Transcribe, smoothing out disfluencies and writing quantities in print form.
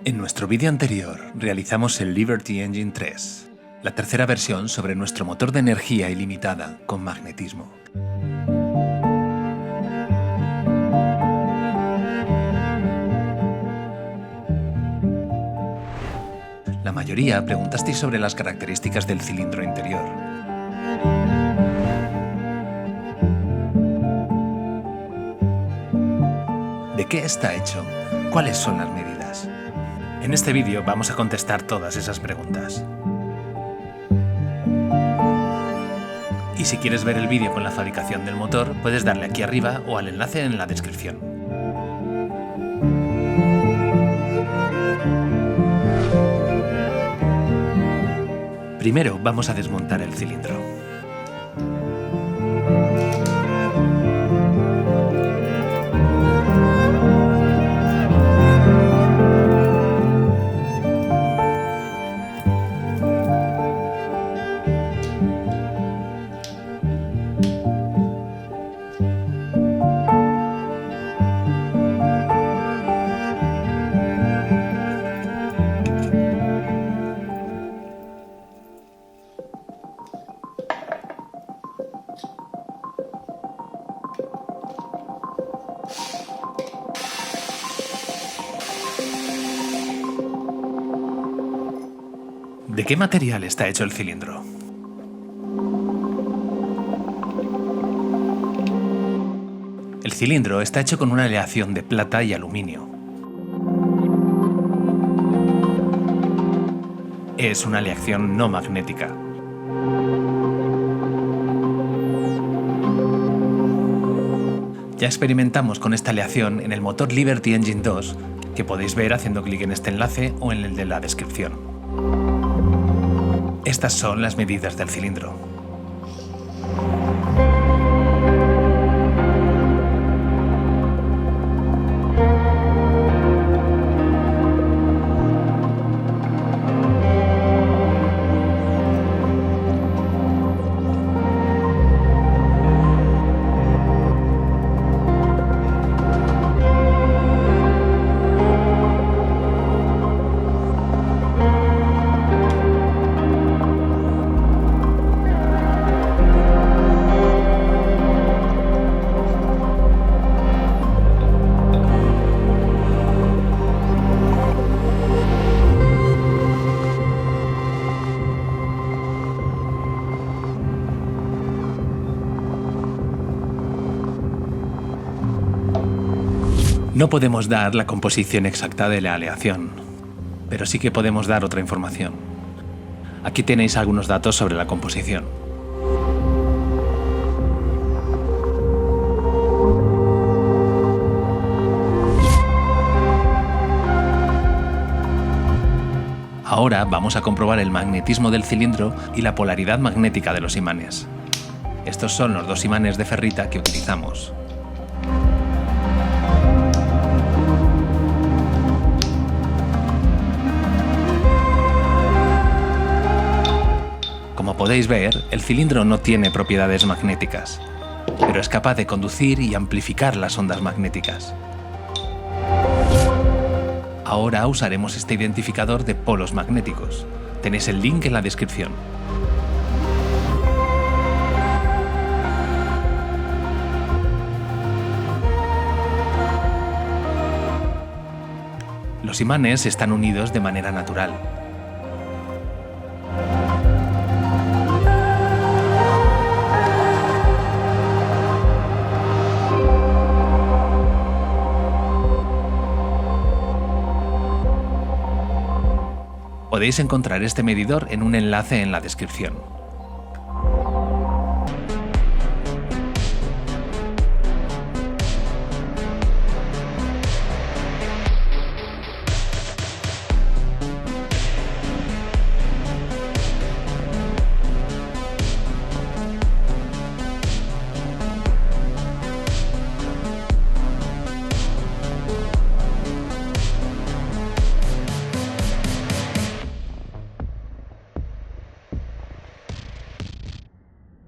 En nuestro vídeo anterior realizamos el Liberty Engine 3, la tercera versión sobre nuestro motor de energía ilimitada con magnetismo. La mayoría preguntasteis sobre las características del cilindro interior. ¿De qué está hecho? ¿Cuáles son las medidas? En este vídeo vamos a contestar todas esas preguntas. Y si quieres ver el vídeo con la fabricación del motor, puedes darle aquí arriba o al enlace en la descripción. Primero vamos a desmontar el cilindro. ¿De qué material está hecho el cilindro? El cilindro está hecho con una aleación de plata y aluminio. Es una aleación no magnética. Ya experimentamos con esta aleación en el motor Liberty Engine 2, que podéis ver haciendo clic en este enlace o en el de la descripción. Estas son las medidas del cilindro. No podemos dar la composición exacta de la aleación, pero sí que podemos dar otra información. Aquí tenéis algunos datos sobre la composición. Ahora vamos a comprobar el magnetismo del cilindro y la polaridad magnética de los imanes. Estos son los dos imanes de ferrita que utilizamos. Como podéis ver, el cilindro no tiene propiedades magnéticas, pero es capaz de conducir y amplificar las ondas magnéticas. Ahora usaremos este identificador de polos magnéticos. Tenéis el link en la descripción. Los imanes están unidos de manera natural. Podéis encontrar este medidor en un enlace en la descripción.